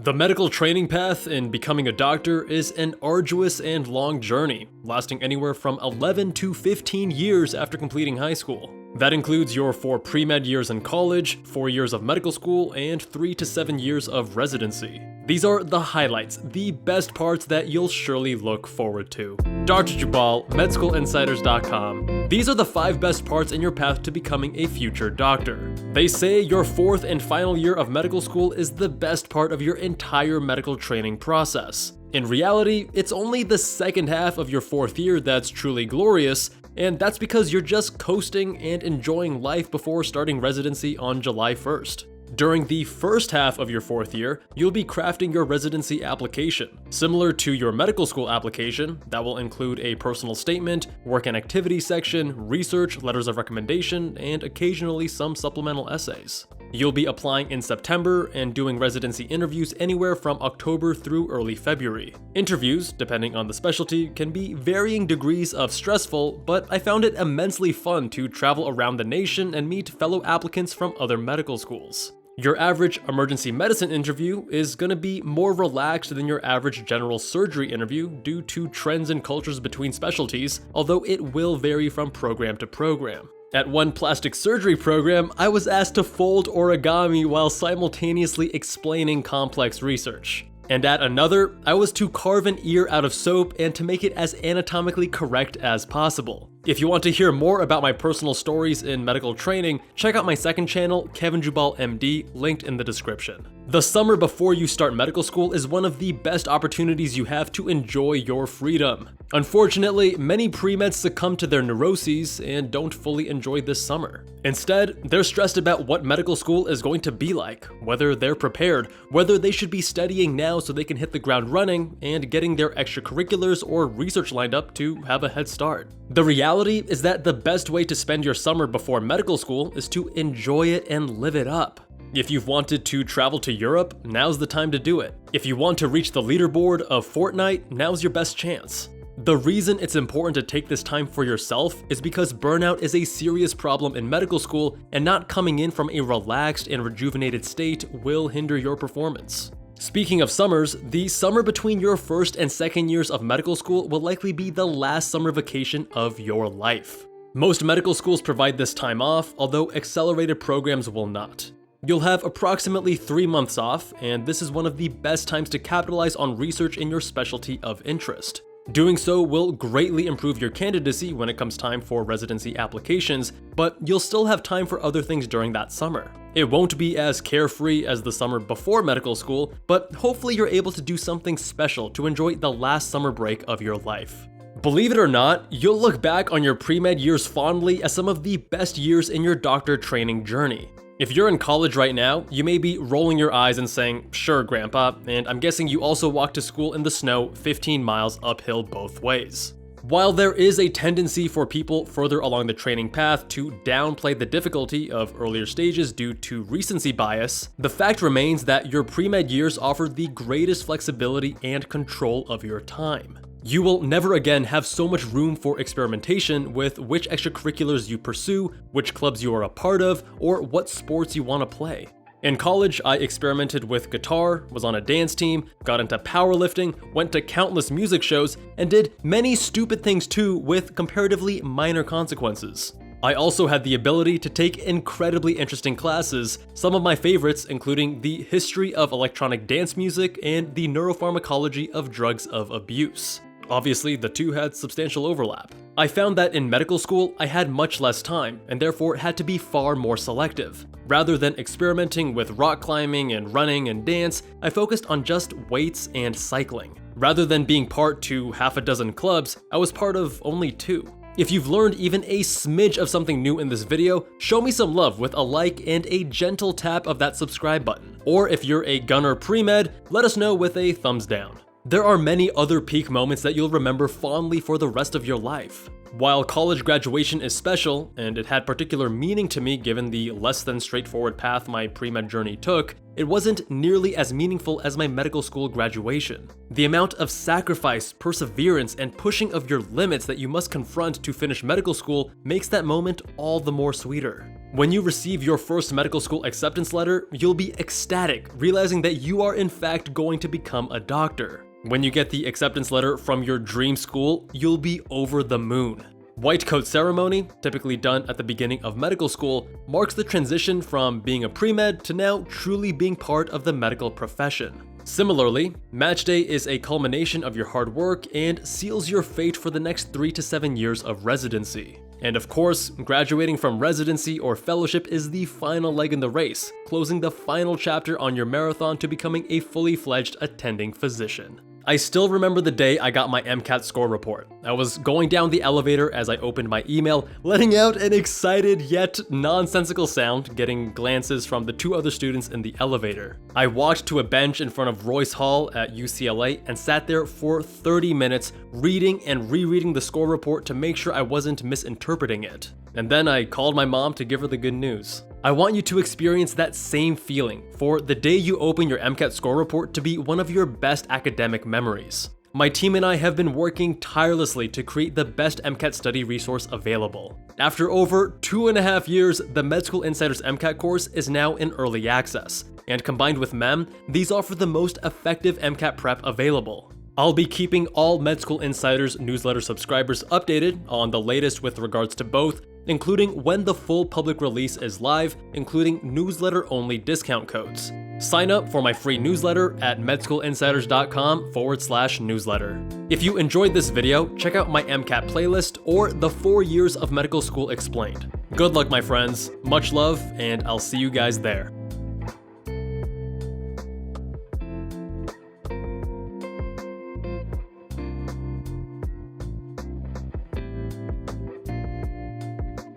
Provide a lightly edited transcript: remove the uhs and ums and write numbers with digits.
The medical training path in becoming a doctor is an arduous and long journey, lasting anywhere from 11 to 15 years after completing high school. That includes your 4 pre-med years in college, 4 years of medical school, and 3 to 7 years of residency. These are the highlights, the best parts that you'll surely look forward to. Dr. Jubal, MedSchoolInsiders.com. These are the 5 best parts in your path to becoming a future doctor. They say your 4th and final year of medical school is the best part of your entire medical training process. In reality, it's only the second half of your 4th year that's truly glorious, and that's because you're just coasting and enjoying life before starting residency on July 1st. During the first half of your 4th year, you'll be crafting your residency application. Similar to your medical school application, that will include a personal statement, work and activity section, research, letters of recommendation, and occasionally some supplemental essays. You'll be applying in September and doing residency interviews anywhere from October through early February. Interviews, depending on the specialty, can be varying degrees of stressful, but I found it immensely fun to travel around the nation and meet fellow applicants from other medical schools. Your average emergency medicine interview is going to be more relaxed than your average general surgery interview due to trends and cultures between specialties, although it will vary from program to program. At one plastic surgery program, I was asked to fold origami while simultaneously explaining complex research. And at another, I was to carve an ear out of soap and to make it as anatomically correct as possible. If you want to hear more about my personal stories in medical training, check out my second channel, Kevin Jubal MD, linked in the description. The summer before you start medical school is one of the best opportunities you have to enjoy your freedom. Unfortunately, many pre-meds succumb to their neuroses and don't fully enjoy this summer. Instead, they're stressed about what medical school is going to be like, whether they're prepared, whether they should be studying now so they can hit the ground running, and getting their extracurriculars or research lined up to have a head start. The reality is that the best way to spend your summer before medical school is to enjoy it and live it up. If you've wanted to travel to Europe, now's the time to do it. If you want to reach the leaderboard of Fortnite, now's your best chance. The reason it's important to take this time for yourself is because burnout is a serious problem in medical school, and not coming in from a relaxed and rejuvenated state will hinder your performance. Speaking of summers, the summer between your 1st and 2nd years of medical school will likely be the last summer vacation of your life. Most medical schools provide this time off, although accelerated programs will not. You'll have approximately 3 months off, and this is one of the best times to capitalize on research in your specialty of interest. Doing so will greatly improve your candidacy when it comes time for residency applications, but you'll still have time for other things during that summer. It won't be as carefree as the summer before medical school, but hopefully you're able to do something special to enjoy the last summer break of your life. Believe it or not, you'll look back on your pre-med years fondly as some of the best years in your doctor training journey. If you're in college right now, you may be rolling your eyes and saying, "Sure, Grandpa," and I'm guessing you also walk to school in the snow 15 miles uphill both ways. While there is a tendency for people further along the training path to downplay the difficulty of earlier stages due to recency bias, the fact remains that your pre-med years offer the greatest flexibility and control of your time. You will never again have so much room for experimentation with which extracurriculars you pursue, which clubs you are a part of, or what sports you want to play. In college, I experimented with guitar, was on a dance team, got into powerlifting, went to countless music shows, and did many stupid things too with comparatively minor consequences. I also had the ability to take incredibly interesting classes, some of my favorites including the history of electronic dance music and the neuropharmacology of drugs of abuse. Obviously, the two had substantial overlap. I found that in medical school, I had much less time, and therefore had to be far more selective. Rather than experimenting with rock climbing and running and dance, I focused on just weights and cycling. Rather than being part to half a dozen clubs, I was part of only 2. If you've learned even a smidge of something new in this video, show me some love with a like and a gentle tap of that subscribe button. Or if you're a gunner pre-med, let us know with a thumbs down. There are many other peak moments that you'll remember fondly for the rest of your life. While college graduation is special, and it had particular meaning to me given the less than straightforward path my pre-med journey took, it wasn't nearly as meaningful as my medical school graduation. The amount of sacrifice, perseverance, and pushing of your limits that you must confront to finish medical school makes that moment all the more sweeter. When you receive your first medical school acceptance letter, you'll be ecstatic, realizing that you are in fact going to become a doctor. When you get the acceptance letter from your dream school, you'll be over the moon. White coat ceremony, typically done at the beginning of medical school, marks the transition from being a pre-med to now truly being part of the medical profession. Similarly, match day is a culmination of your hard work and seals your fate for the next 3 to 7 years of residency. And of course, graduating from residency or fellowship is the final leg in the race, closing the final chapter on your marathon to becoming a fully fledged attending physician. I still remember the day I got my MCAT score report. I was going down the elevator as I opened my email, letting out an excited yet nonsensical sound, getting glances from the 2 other students in the elevator. I walked to a bench in front of Royce Hall at UCLA and sat there for 30 minutes reading and rereading the score report to make sure I wasn't misinterpreting it. And then I called my mom to give her the good news. I want you to experience that same feeling for the day you open your MCAT score report to be one of your best academic memories. My team and I have been working tirelessly to create the best MCAT study resource available. After over 2.5 years, the Med School Insiders MCAT course is now in early access, and combined with MEM, these offer the most effective MCAT prep available. I'll be keeping all Med School Insiders newsletter subscribers updated on the latest with regards to both, including when the full public release is live, including newsletter-only discount codes. Sign up for my free newsletter at medschoolinsiders.com/newsletter. If you enjoyed this video, check out my MCAT playlist or the 4 years of medical school explained. Good luck, my friends, much love, and I'll see you guys there.